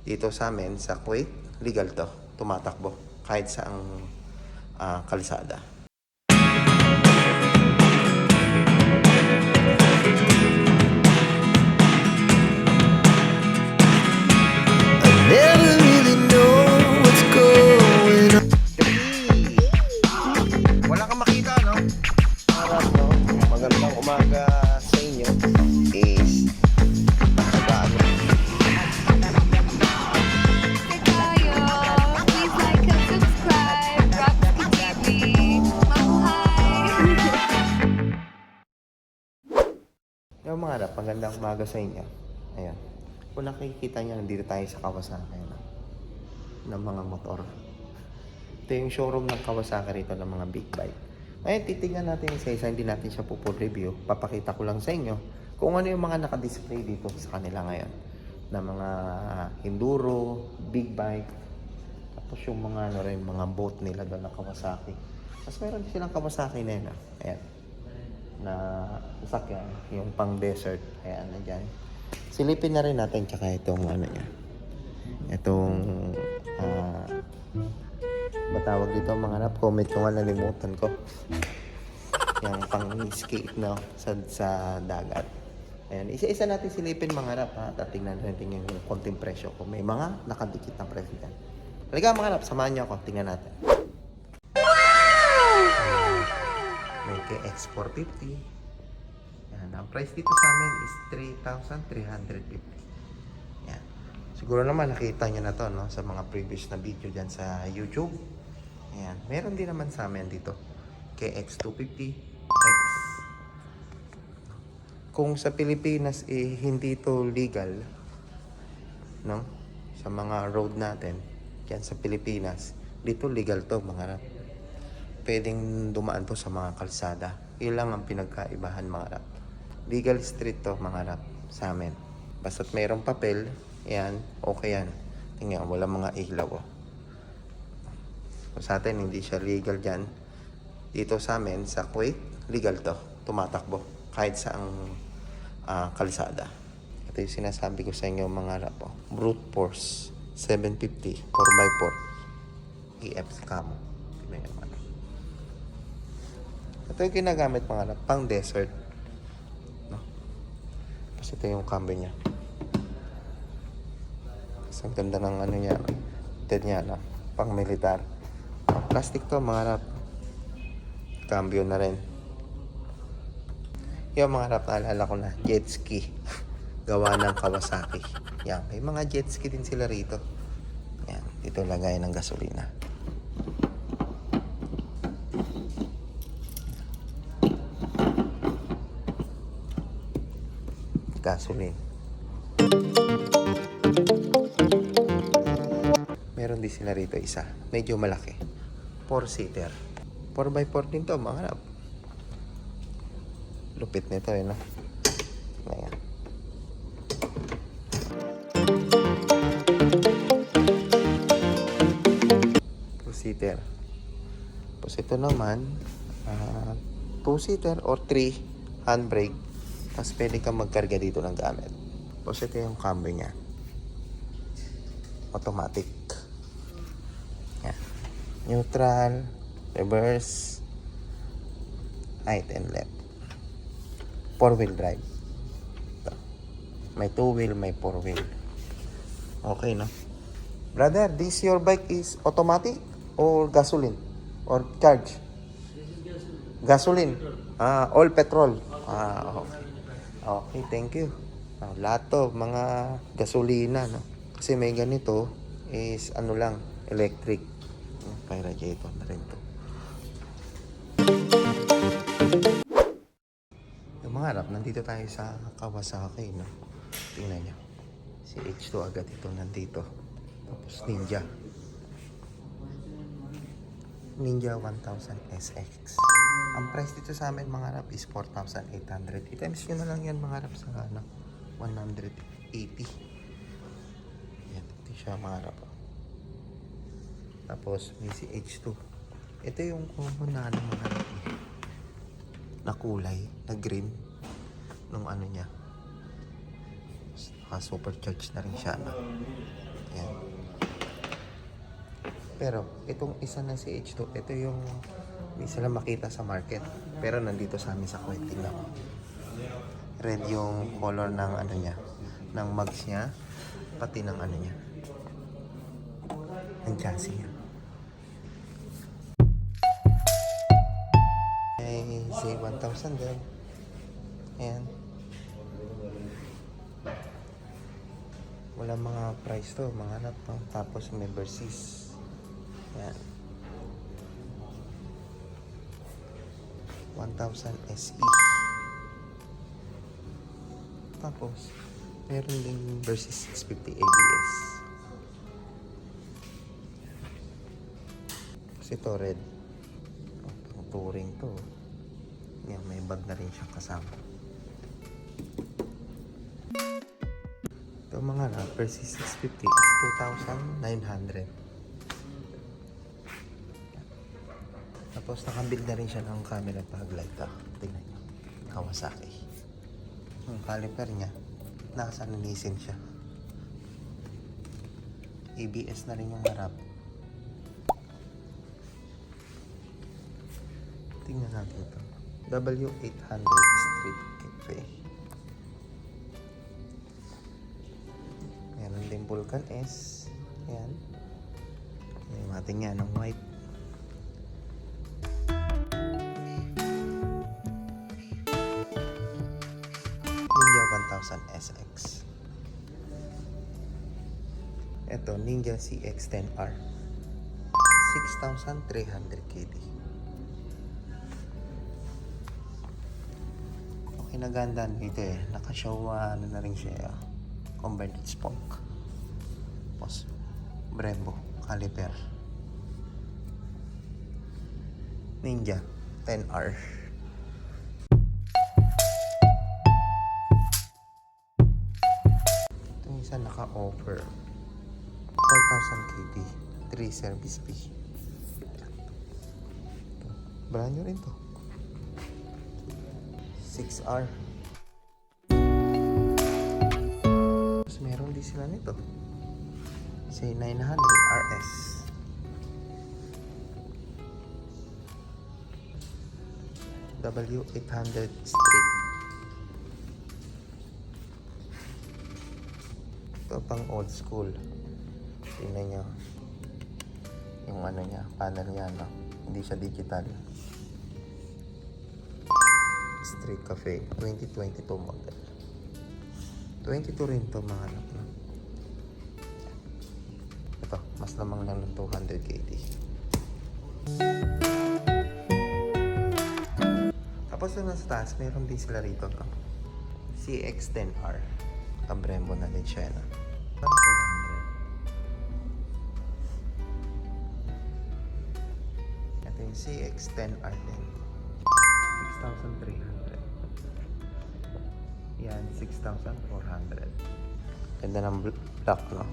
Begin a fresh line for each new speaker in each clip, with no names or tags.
Dito sa amin, sa Kuwait, legal to. Tumatakbo kahit saang kalsada.
Never really know what's going on.
Wala kang makita, no? Harap, no? Magandang umaga sa inyo. Is nag-ano.
Tayo, please like and subscribe. Rocky TV. Mabuhay!
Yung mga harap, magandang umaga sa inyo. Ayan. Kung nakikita nyo, nandito tayo sa Kawasaki, no? Ng mga motor. Ito yung showroom ng Kawasaki rito ng mga big bike. Ngayon, titignan natin isa-isa, hindi natin siya po full review. Papakita ko lang sa inyo kung ano yung mga naka-display dito sa kanila ngayon. Na mga enduro, big bike, tapos yung mga ano rin, mga boat nila doon na Kawasaki. Tapos meron din silang Kawasaki na yun, ayan. Na sasakyan, yung pang desert, ayan, na dyan. Silipin na rin natin tsaka itong ano niya. Itong batawag dito mga harap, comment ko nga nalimutan ko. Yung pang skate, no, sa dagat. Ayan, isa-isa natin silipin mga harap, ha, at tingnan natin yung konting presyo ko. May mga nakadikit na presyo dyan. Halika mga harap, samahan niyo ako, tingnan natin. May KX450. Yan, ang price dito sa amin is 3,350. Yan. Siguro naman nakita nyo na to, no, sa mga previous na video dyan sa YouTube. Yan. Meron din naman sa amin dito. KX250 X. Kung sa Pilipinas hindi to legal, no, sa mga road natin yan sa Pilipinas, dito legal to mga rap. Pwedeng dumaan to sa mga kalsada. Yun lang ang pinagkaibahan mga rap. Legal street to mga rap sa amin. Basta't mayroong papel, yan, okay yan. Tingnan, wala mga ilaw. So, sa atin, hindi siya legal dyan. Dito sa amin, sa Kuwait, legal to. Tumatakbo kahit saang kalsada. Ito yung sinasabi ko sa inyo mga rap. Brute force, 750, 4x4. EF camo. Tingnan nyo mga rap. Ito yung ginagamit mga rap, pang desert. Ito yung cambio niya. Ang ganda ng ano niya, head niya, no? Pang militar. Plastic to mga rap. Cambio na rin. Yung mga rap, naalala ko na, jet ski. Gawa ng Kawasaki. Yan, may mga jet ski din sila rito. Yan, dito lagay ng gasolina. Gasoline. Meron din sila rito isa. Medyo malaki. 4-seater. 4x4 din to mga harap. Lupit nito no? Ayan. Two-seater. Tapos ito naman 2-seater or 3 handbrake. Tapos pwede kang magkarga dito ng gamit. Tapos ito yung cambio niya. Automatic. Yan. Neutral, reverse, right and left. 4-wheel drive. Ito. May 2-wheel, may 4-wheel. Okay, no? Brother, this your bike is automatic or gasoline? Or charge? Gasoline. All petrol. Okay. Okay, thank you. Lahat to, mga gasolina, no? Kasi may ganito is ano lang, electric. Kaya radiator na rin to. Yung mga harap, nandito tayo sa Kawasaki, no? Tingnan nyo. Si H2 agad ito nandito. Tapos Ninja. Ninja 1000 SX. Ang price dito sa amin mga harap is 4,800. I-times nyo na lang yan mga harap sa 180. Yan, ito siya mga harap. Tapos may si H2. Ito yung common na ano mga harap na kulay, na green nung ano niya. Supercharged na rin siya, no? Ayan. Pero itong isa na CH2, ito yung hindi sila makita sa market. Pero nandito sa amin sa Kuwait. Tingnan ko. Red yung color ng ano niya, ng mugs niya, pati ng ano niya, ng chassis niya. Ay, say 1,000 din. Ayan. Wala mga price to, mga anak to. Tapos may Versys. Ayan. 1,000 SE. Tapos, meron din Versys 650 ABS. Kasi ito red. Touring to. Yan, may bag na rin siyang kasama. Ito mga na, Versys 650 is 2,900. Tapos nakabuild na rin siya ng camera backlight. Tingnan nyo. Kawasaki. Yung caliper niya, nakasaninisin siya. ABS na rin yung harap. Tingnan natin ito. W800 Street Cafe. Meron din Vulcan S. Ayan. Yung ating yan ng white. Ninja 1000 SX. Ito, Ninja CX-10R. 6,300 KD. Okay na ganda dito eh. Naka-show ano na rin siya. Converted spoke. Tapos, Brembo. Caliper. Ninja 10R. Itong isa naka-offer 4,000 KD 3 service fee. Brand new rin to. 6R. Tapos meron din sila nito. Say 900 RS. W800 Street. Ito pang old school. Tingnan nyo. Yung ano niya, panel niya, no? Hindi siya digital. Street Cafe, 2022 model. 22 rin to mga anak, no? Ito, mas lamang lang ng 200 KD. Tapos doon sa taas, meron din sila rito, no? CX-10R. Ang Brembo na din siya, no? 400. Ito yung CX-10R din. 6,300. Yan, 6,400. Ganda ng black, no?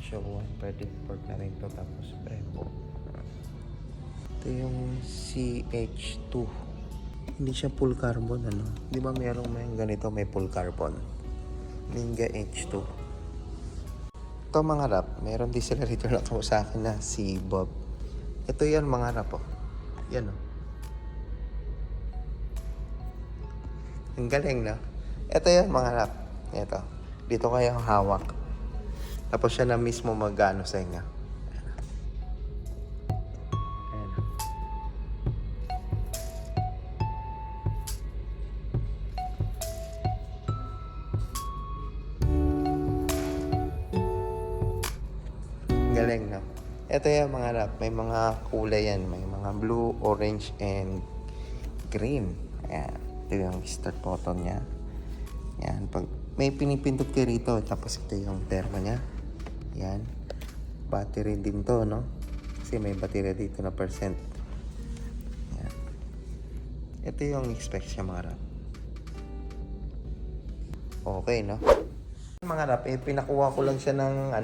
Show 134 na rin to. Tapos Brembo. Ito yung CH2. Hindi siya full carbon, ano? Di ba mayroong may ganito, may full carbon? Ninja H2. Ito mga rap, meron din sila rito na sa akin na si Bob. Ito yan mga rap, oh. Yan, oh. Ang galing, no? Ito yan mga rap. Ito. Dito kayo hawak. Tapos siya na mismo mag-ano sa inyo. Ayan. Galing, no? Ito yan mga rap. May mga kulay yan. May mga blue, orange, and green. Ayan. Ito yung start button niya. Yan. Pag may pinipindot kayo rito, tapos ito yung termo niya. Yan. Battery din to, no? Kasi may battery dito na percent. Yan. Ito yung specs niya mga rap. Okay, no? Mga rap, pinakuha ko lang siya ng,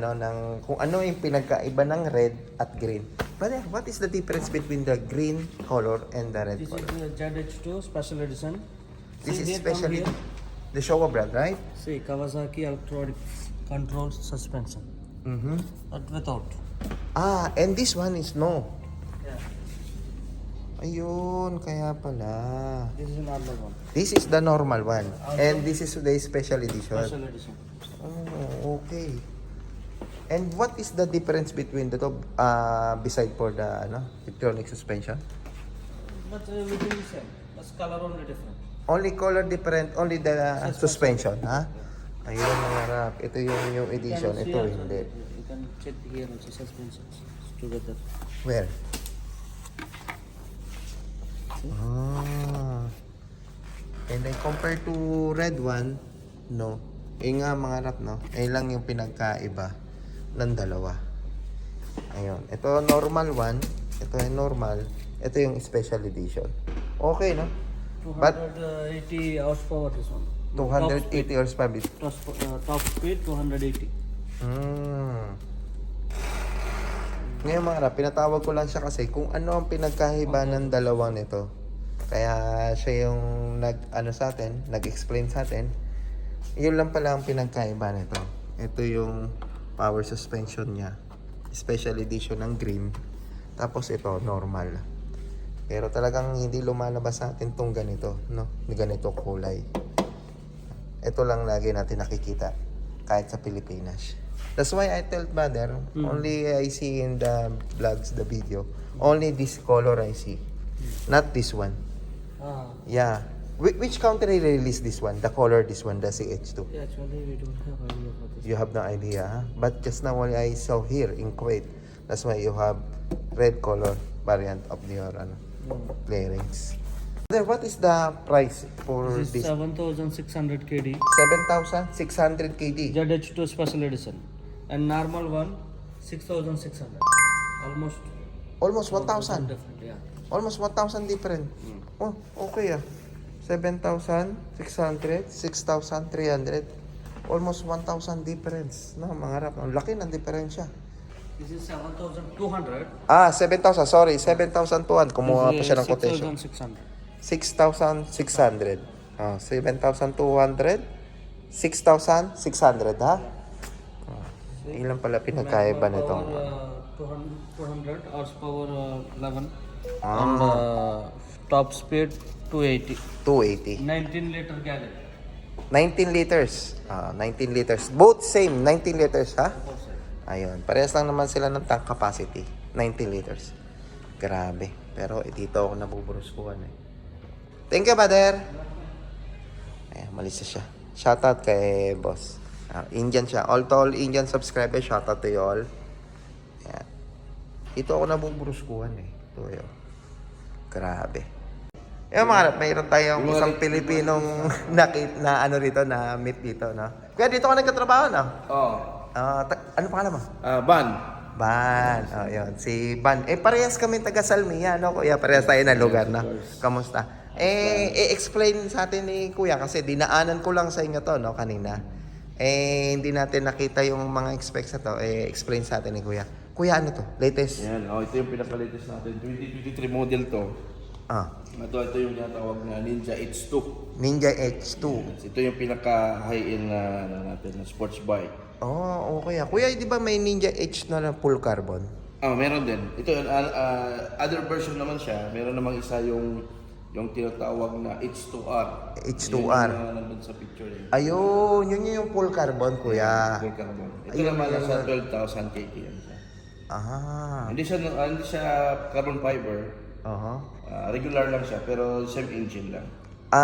kung ano yung pinagkaiba ng red at green. Brother, what is the difference between the green color and the red
This
color?
is the ZH2 special edition.
This is
See, here, come
especially
here.
the Showa brand, right?
See, Kawasaki electronic control suspension.
Mm-hmm.
But without.
Ah, and this one is no.
Yeah.
Ayun, kaya pala.
This is a normal one.
This is the normal one. And this is the special edition.
Special edition.
Oh, okay. And what is the difference between the two, beside for the electronic suspension?
But within the same. That's color only different.
Only color different, only the suspension, ha? Ayun, mga rap. Ito yung new edition,
You can see
ito
also,
hindi.
You can check here also suspensions together.
Where? Ah. And then compared to red one, no. Nga mga rap, no? Ayun lang yung pinagkaiba ng dalawa. Ayun. Ito normal one. Ito yung normal. Ito yung special edition. Okay, no? But
280 horsepower this one.
280 horsepower.
Top speed 280.
Ngayon mga rap, pinatawag ko lang siya kasi kung ano ang pinagkahiba ng dalawa nito. Kaya siya yung nag-explain sa atin. Yun lang pala ang pinagkaiba nito. Ito yung power suspension niya. Special edition ng green. Tapos ito, normal. Pero talagang hindi lumalabas sa atin tong ganito, no? Ganito kulay. Ito lang lagi natin nakikita kahit sa Pilipinas. That's why I tell Mother, only I see in the vlogs, the video, only this color I see. Not this one.
Ah.
Yeah. Which country released this one? The color, this one, the CH2.
Yeah, actually we don't have idea for this.
You have no idea, huh? But just now only I saw here in Kuwait. That's why you have red color variant of your clearings. There, what is the price for
This
this?
is 7,600 KD.
7,600 KD.
ZH2 special edition. And normal one 6,600.
Almost 1,000.
Different, yeah.
Almost 1,000 different. Oh, okay ah. 7,600, 6,300. Almost 1,000 difference. No, mga rap. Ang laki ng diferensya.
This is 7,200.
Ah, 7,000. Sorry, 7,200. Kumuha pa
This is
siya ng quotation.
6,600.
6,600. Ah, 7,200. 6,600, ha? Ilan pala pinagkaiba nito?
200 horsepower 11
Ah.
and top speed 280.
280.
19 liter gallon.
19 liters. Ah, 19 liters. Both same, 19 liters, ha? Ayun. Parehas lang naman sila ng tank capacity. 19 liters. Grabe. Pero dito ako nabuburuskuhan eh. Thank you, brother. Ayan, malis na siya. Shoutout kay boss. Indian siya. All to all Indian subscribers, shoutout to you all. Ayan. Dito ako nabuburuskuhan eh. Ito yun. Grabe. Yung mga mayroon tayong isang Pilipinong na ano rito, na meet dito, no? Kaya dito ka nagkatrabaho, no?
Oh.
Ano pangalan mo?
Ban.
Ban. Oh, yun. Si Ban. Parehas kami taga Salmia, no? Kuya, parehas tayo ng lugar, no? Kamusta? I-explain sa atin ni Kuya kasi dinaanan ko lang sa inyo to, no? Kanina. Hindi natin nakita yung mga specs na to. Explain sa atin ni Kuya. Kuya, ano to? Latest?
Yan, ito yung pinaka-latest natin. 2023 model to. Ito yung tinatawag na Ninja H2.
Ninja H2.
Ito yung pinaka-high-end natin na sports bike.
Oh, okay. Kuya, di ba may Ninja H na full carbon?
Meron din. Ito, other version naman siya. Meron namang isa yung tinatawag na H2R.
H2R.
Yung nandun sa picture eh.
Ayun, yun yung full carbon, Kuya.
Full carbon. Ito
Ayun,
naman
ayun.
nasa 12,000 kg yan siya. Hindi siya carbon fiber. Regular lang siya, pero same engine lang.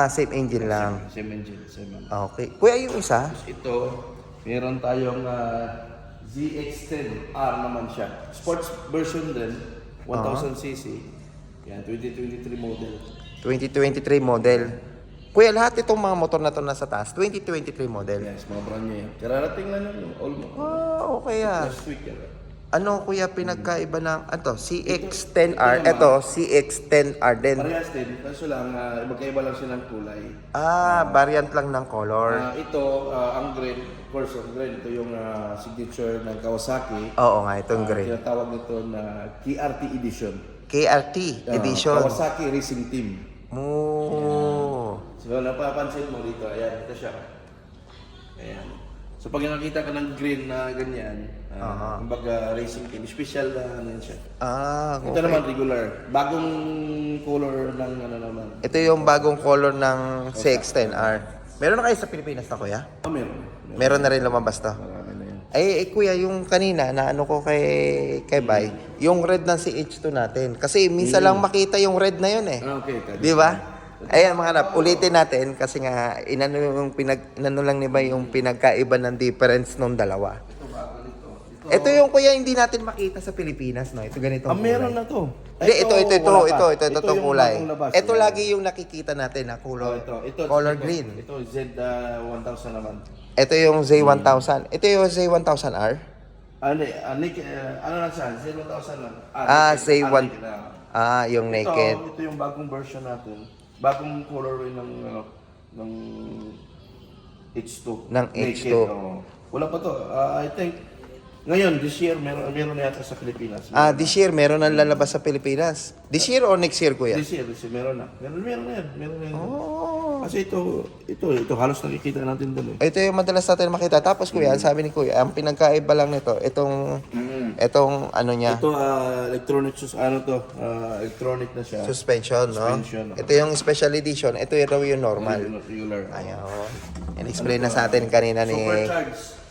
Same engine lang.
Same engine, same.
Okay. Kuya, yung isa?
Ito, meron tayong ZX-10R naman siya. Sports version din, 1000cc. Yan, 2023 model.
2023 model. Kuya, lahat itong mga motor na to nasa taas, 2023 model.
Yes, mga brand new yan. Kararating lang yun, almost.
Okay ah.
Last week yan.
Ano kuya pinagkaiba ng CX-10R? Ito, CX-10R din.
Parehas din, kaso lang, magkaiba lang siya ng kulay.
Variant lang ng color.
Ito, ang green, of course, ang green, ito yung signature ng Kawasaki.
Oo nga, itong gray.
Tinatawag nito na KRT Edition.
KRT edition.
Kawasaki Racing Team.
Oh.
So, napapansin mo dito, ayan, ito siya. Ayan. So pag nakita ka ng green na ganyan, kumbaga racing team, special na ano yun siya.
Ah,
Ito
okay.
naman regular, bagong color ng ano naman.
Ito yung bagong color ng CX-10R. Meron na kayo sa Pilipinas na, kuya?
Meron.
Meron na rin lumabas to.
Marami na yun.
Kuya, yung kanina na ano ko kay Bay, yung red ng CH2 natin. Kasi minsan lang makita yung red na yun eh.
Okay.
Di ba? Ayan mga anak, ulitin natin kasi nga inano lang ni Bay yung pinagkaiba ng difference nung dalawa. Ito yung kuya hindi natin makita sa Pilipinas, no? Ito ganito.
Meron na to.
Hindi, ito
wala pa.
itong
yung
kulay.
bagong labas.
Ito lagi yung nakikita natin na color, color green.
Ito Z1000 naman.
Ito yung Z1000. Ito yung Z1000R.
Ano lang siya? Z1000 lang.
Z1.
naked na.
Yung naked.
Ito yung bagong version natin. Bagong colorway ng H2.
Ng
Naked,
H2.
Wala pa to. I think ngayon this year meron na yata sa Pilipinas.
This year meron nang lalabas sa Pilipinas. This year or next year, kuya?
This year meron na. Meron na yan.
Oh.
Kasi ito halos nakikita natin doon
Ito yung madalas natin makita. Tapos kuya, ang sabi ni kuya, ang pinagkaiba lang nito, itong ano niya,
Ito electronic na siya.
suspension, no?
Suspension,
Ito yung special edition. Ito yung raw yung normal.
Regular.
Ayun. In-explain na sa atin kanina ni...
Supercharged.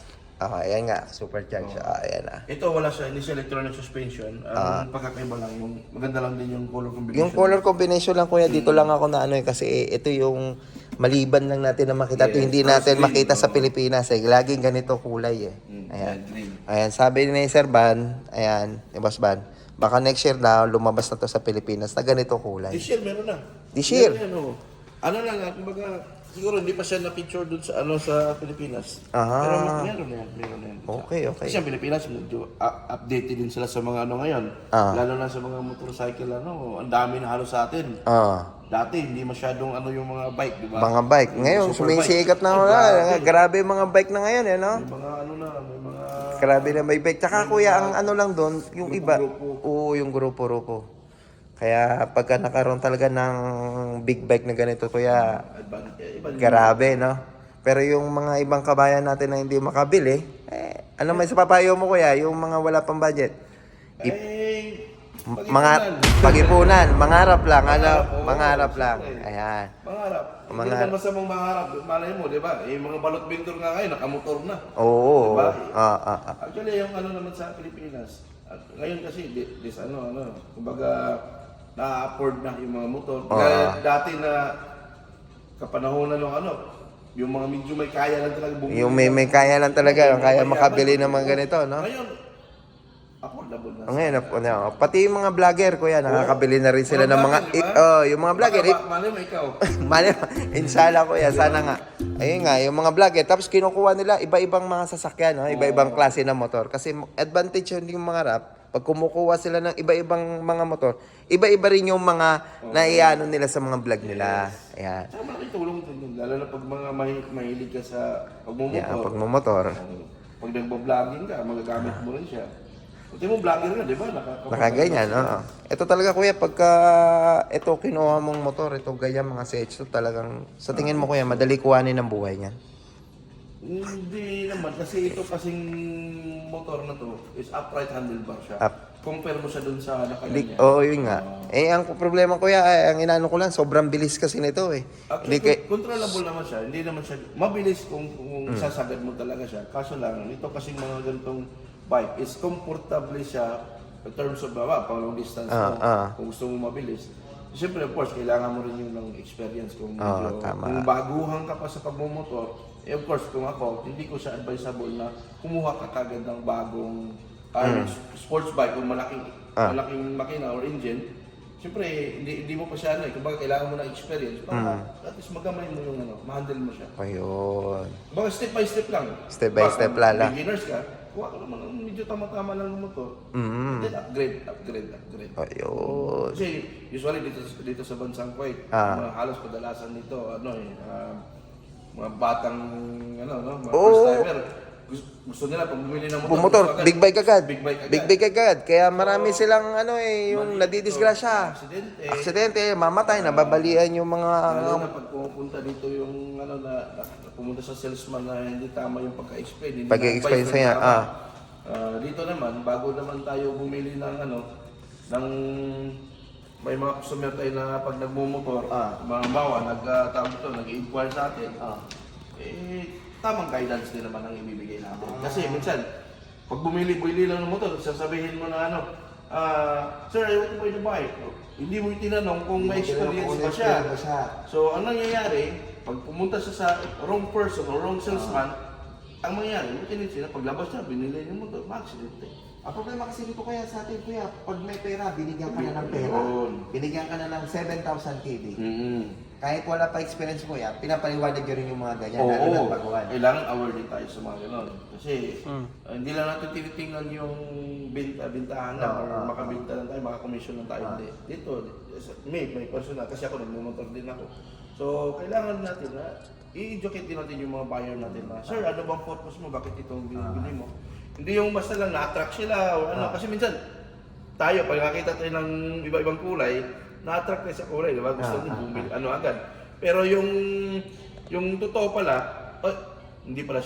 Ayan nga, supercharge. Ayan na.
Ito wala siya, hindi siya electronic suspension. Ang pagkakaiba lang, yung maganda lang din yung color combination.
Yung color combination lang kuya, dito lang ako na ano kasi ito yung maliban lang natin na makita. Ito
Yes,
hindi
first
natin
green,
makita sa Pilipinas Laging ganito kulay Ayan.
green.
Ayan, sabi ni Sir Ban, ayan, ni Boss Ban, baka next year na lumabas na to sa Pilipinas na ganito kulay.
This year meron na.
This year?
Meron yan, Ano lang, kumbaga, siguro hindi pa siya na-picture doon sa Pilipinas.
Ah.
Pero meron na yan.
Okay.
Kasi ang Pilipinas, medyo updated din sila sa mga ngayon. Lalo na sa mga motorcycle, ang dami na halos sa atin. Dati, hindi masyadong yung mga bike, di ba?
Mga bike. Ngayon, sumisikat na wala. Grabe yung mga bike na ngayon, no?
May mga may mga...
Grabe na may bike. Tsaka kuya, ang ano lang doon, yung iba.
Grupo-grupo.
Oo, yung grupo-grupo. Kaya pagka nakaroon talaga ng big bike na ganito, kuya, grabe, no? Pero yung mga ibang kabayan natin na hindi makabili, ano may sa papayo mo, kuya? Yung mga wala pang budget. Mga pag-ipunan, mangarap lang, mangarap lang. Ayan.
Mangarap. Hindi naman masamang mangarap. Malay mo, di ba? Yung mga balot vendor nga ngayon, nakamotor na.
Oo.
Diba?
Actually,
yung naman sa Pilipinas, ngayon kasi, kumbaga, na-afford na yung mga motor. Kaya dati na kapanahonan ng yung mga medyo may kaya lang talaga bumili.
yung may kaya lang talaga, kaya makabili ng mga ganito, no?
Ngayon, affordable na.
Ngayon, pati yung mga vlogger, kuya, nakakabili na rin sila ng mga... yung mga vlogger.
Malay mo ikaw.
Inshallah, kuya, sana nga. Ayun nga, yung mga vlogger. Tapos kinukuha nila iba-ibang mga sasakyan, no? Iba-ibang klase ng motor. Kasi advantage yun yung mga rap. Pag kumukuha sila ng iba-ibang mga motor, iba-iba rin yung mga naiano nila sa mga vlog nila. Ayan.
Saka malaking tulong din. Lalo na pag mga mahilig ka sa pagmumotor.
Yeah, pagmumotor.
Pag nagbo-vlogging ka, magagamit mo rin siya. Kasi mo vlogger na, di ba?
Nakaganyan, oo. Ito talaga, kuya, pagka ito kinuha mong motor, ito ganyan mga CH, talagang, sa tingin mo, kuya, madali kuhanin ang buhay niyan.
Hindi naman, kasi ito kasing motor na to is upright handlebar siya. Compare mo siya dun sa nakaganyan.
Oo, yun nga. Ang problema, kuya, ang inaano ko lang, sobrang bilis kasi nito
Actually, controllable naman siya. Hindi naman siya, mabilis kung sasagad mo talaga siya. Kaso lang, ito kasing mga ganitong bike is comfortable siya in terms of pang long distance mo, kung gusto mo mabilis. Siyempre, of course, kailangan mo rin yung ng experience kung kung baguhan ka pa sa pagmumotor. Of course, kung ako, hindi ko siya advisable na kumuha ka kagad ng bagong sports bike kung malaking makina or engine. Siyempre, hindi mo pa siya kumbaga kailangan mo ng experience para at least magamay mo yung ma-handle mo siya.
Ayun.
Kumbaga step by step lang.
Step by step lang.
Beginners ka, kuha ka naman ng medyo tama-tama lang ng motor. Then upgrade.
Ayun.
Kasi usually dito sa bansang Kuwait, halos kadalasan nito, mga batang, mga first timer, gusto nila pag bumili ng motor.
Big bike agad.
Big bike agad.
Big bike agad. Kaya marami silang yung nadidisgrasya. Aksidente, mamatay, nababalian yung mga...
Lalo na pag pumupunta dito yung pumunta sa salesman na hindi tama yung pagka-explain. Hindi
Pag-i-explain
na-advise
sa'yo,
ng tama. Dito naman, bago naman tayo bumili ng ng may mga customer tayo na pag nagmumotor, mga bawa, nag-inquire sa atin, tamang guidance din naman ang ibibigay natin. Kasi minsan, pag bumili lang ng motor, sasabihin mo na sir, I want to buy the bike. Hindi mo tinanong kung may experience ba siya. So, ang nangyayari, pag pumunta siya sa wrong person or wrong salesman, ang mangyayari, yung tendency na paglabas niya, binili yung motor, ma-accident.
Ang problema kasi dito kaya sa atin, kuya, pag may pera, binigyan ka na ng pera.
Yun.
Binigyan ka na ng 7,000 KD.
Mm-hmm.
Kahit wala pa experience, kuya, pinapaliwanag nyo rin yung mga ganyan, lalo
Oo,
ng baguhan.
kailangan aware din tayo sa mga ganon. Kasi hindi lang natin tinitingnan yung bintahan lang or makabinta lang tayo, makakomisyon lang tayo. Hindi. Dito, may personal, kasi ako nagmumotor din ako. So, kailangan natin na i-educate din natin yung mga buyer natin na, sir, ano bang purpose mo? Bakit itong binibili mo? Hindi yung basta lang na-attract sila o ano. Kasi minsan, tayo, pag nakita tayo ng iba-ibang kulay, na-attract tayo sa kulay, di ba? Gusto nyo bumili, agad. Pero yung totoo pala, hindi pala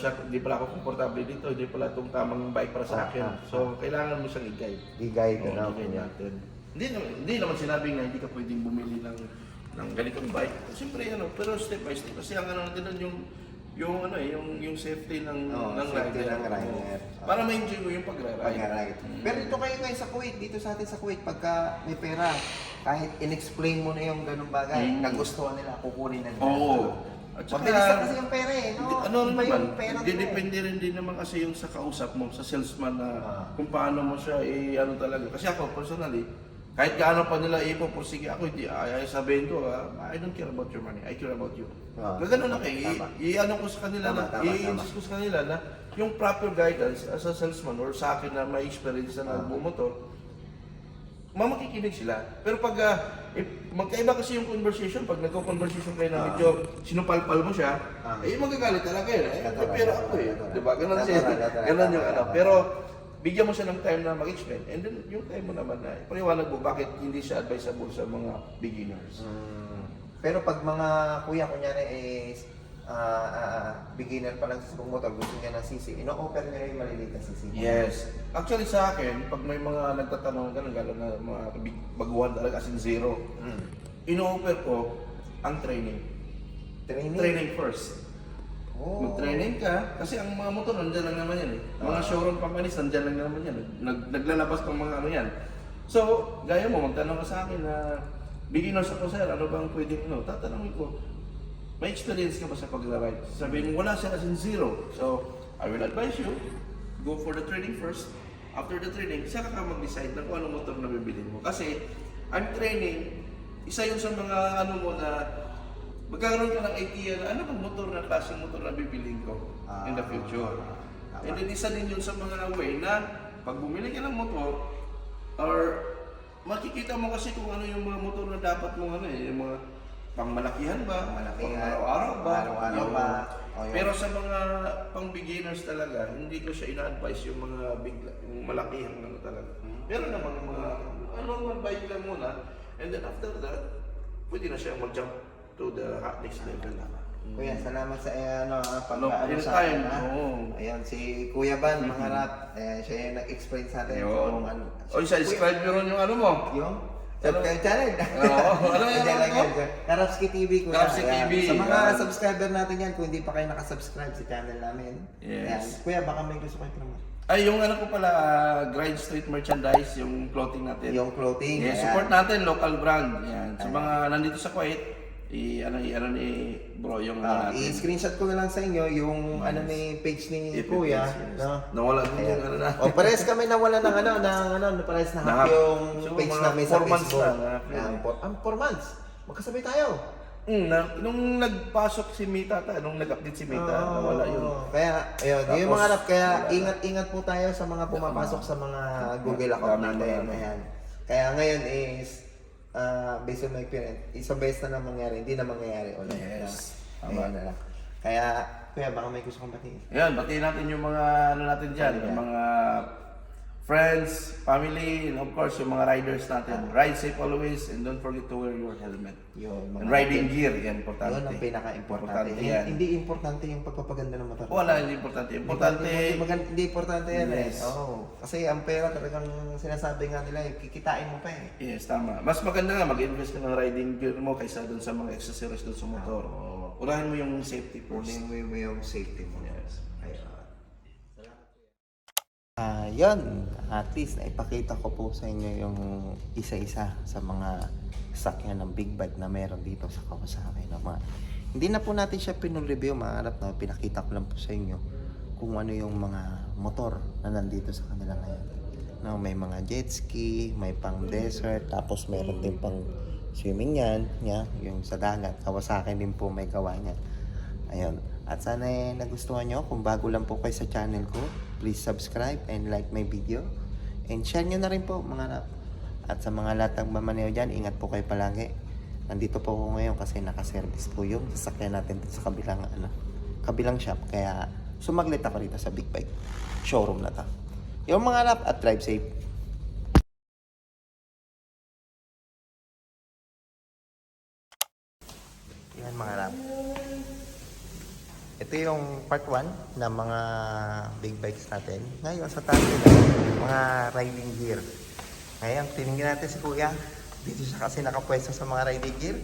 ako komportable dito, hindi pala itong tamang bike para sa akin. So, kailangan mo siyang i-guide.
I-guide
Oo,
na
i-guide natin. Hindi naman sinabing na hindi ka pwedeng bumili ng ganitong bike. Siyempre, pero step by step. Kasi ang natin doon yung safety ng
safety
rider.
ng rider.
Para ma-enjoy mo yung pag-ride.
Pero dito kayo ngayon sa Kuwait, dito sa atin sa Kuwait, pagka may pera, kahit in-explain mo na yung ganung bagay, nagustuhan nila, kukunin na nila.
Oo. At saka,
mabilis na kasi yung pera
Ano
Iba
naman,
yung pera
depende rin din naman kasi yung sa kausap mo, sa salesman na kung paano mo siya talaga. Kasi ako, personally, kahit gaano pa nila ipopursige ako, hindi, sabihin ko, I don't care about your money, I care about you. Gano'n na kayo, i-ano ko sa kanila i-insist ko sa kanila na yung proper guidance as a salesman or sa akin na may experience na nagbumotor, mamakikinig sila. Pero pag magkaiba kasi yung conversation, pag nagko-conversation kayo na medyo sinupalpal mo siya, magagalit talaga yun. Pero ako diba? Ganun siya. Ganun yung Pero bigyan mo siya ng time na mag-explain. And then yung time mo naman na ipaliwanag mo bakit hindi siya advisable sa mga beginners.
Pero pag mga kuya, kunyari is beginner pa lang sa motor, gusto niya ng sisi, ino-offer niya yung maliliit na sisi.
Yes. Actually sa akin, pag may mga nagtatanong ganun, lalo na mga baguhan talaga as in zero, ino-offer ko ang training. Training first. Mag-training ka, kasi ang mga motor nandiyan lang naman yan Mga showroom companies nandiyan lang naman yan. Naglalabas pang mga yan. So, gaya mo, magtanong ka sa akin na beginners ako sir, ano bang pwedeng tatanungin ko, may experience ka ba sa pag-ride? Sabihin mo, wala siya as in zero. So, I will advise you, go for the training first. After the training, saka ka mag-decide na kung anong motor na bibili mo. Kasi, ang training, isa yun sa mga mo na magkakaroon ka ng idea na ano bang motor na klaseng motor na bibiling ko in the future. And then isa din yun sa mga way na pag bumili ka ng motor or makikita mo kasi kung ano yung mga motor na dapat mo yung mga pangmalakihan ba, pang araw-araw ba. Pero sa mga pang beginners talaga, hindi ko siya ina-advise yung mga yung malakihan talaga. Pero naman mga normal bike lang muna, and then after that, pwede na siya mag-jump to the next level na.
Kuya, salamat sa
sa akin.
Ayan, si Kuya Ban, mga rap, siya yung nag-explain sa atin kung ano.
Subscribe nyo rin yung mo.
Yung? Subscribe channel.
Ano yung
Karapski TV, Kuya.
Karapski TV.
Sa mga subscriber natin yan, kung hindi pa kayo nakasubscribe sa channel namin.
Yes.
Ayan. Kuya, baka may gusto kayo promote.
Yung ko pala, Grind Street Merchandise, yung clothing natin.
Yung clothing.
Yes, support natin, local brand. Yan. Sa mga nandito sa Kuwait, i-ano ni bro yung
i-screenshot ko na lang sa inyo yung ni page ni Kuya, no?
Nawala din yung na.
O pares kami nawala ng pares na hack yung page namin sa
4 months
Facebook.
lang.
4 months. Magkasabay tayo.
Nung nagpasok si Mita nung nag-update si Mita, nawala yun.
Kaya ayun, yung mga rap, kaya ingat po tayo sa mga pumapasok sa mga Google account natin. Ayan. Kaya ngayon is based on my experience, isang beses na mangyari, hindi na mangyayari ulit.
Yes.
Tama na lang. Kaya, kuya, baka may gusto kong batiin.
Yan, batiin natin yung mga natin dyan, yung mga friends, family, and of course yung mga riders natin. Ride safe always and don't forget to wear your helmet.
Yun,
And riding gear, yan, importante.
Yun ang pinaka-importante.
Importante yan.
Hindi importante yung pagpapaganda ng motor.
Wala, hindi importante. Importante,
Hindi importante yan
Yes.
Oo. Kasi ang pera talagang sinasabi nga nila, kikitain mo pa eh.
yes, tama. Mas maganda nga mag-invest ka ng riding gear mo kaysa dun sa mga accessories dun sa motor. Unahin mo yung safety first.
Kunin mo yung safety mo.
Yes.
Yun, at least naipakita ko po sa inyo yung isa-isa sa mga sakyan ng big bike na meron dito sa Kawasaki. No? Hindi na po natin siya pinul-review, mga harap, no? Pinakita ko lang po sa inyo kung ano yung mga motor na nandito sa kanila ngayon. No, may mga jet ski, may pang desert, tapos meron din pang swimming yan, yung sa dagat. Kawasaki din po may gawa niyan. Ayun. At sana nagustuhan nyo. Kung bago lang po kayo sa channel ko, please subscribe and like my video. And share nyo na rin po mga rap. At sa mga lahat ng mamaneo dyan, ingat po kayo palagi. Nandito po ako ngayon kasi naka-service po yung sasakyan natin sa kabilang shop. Kaya sumaglit ako rito sa Big Bike showroom na to. Yung mga rap at drive safe. Yan mga rap. Ito yung part 1 ng mga big bikes natin. Ngayon sa tayo na mga riding gear. Ngayon, tinignan natin si Kuya. Dito siya kasi nakapwesto sa mga riding gear.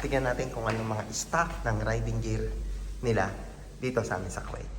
Tingnan natin kung ano mga stock ng riding gear nila dito sa amin sa Kuwait.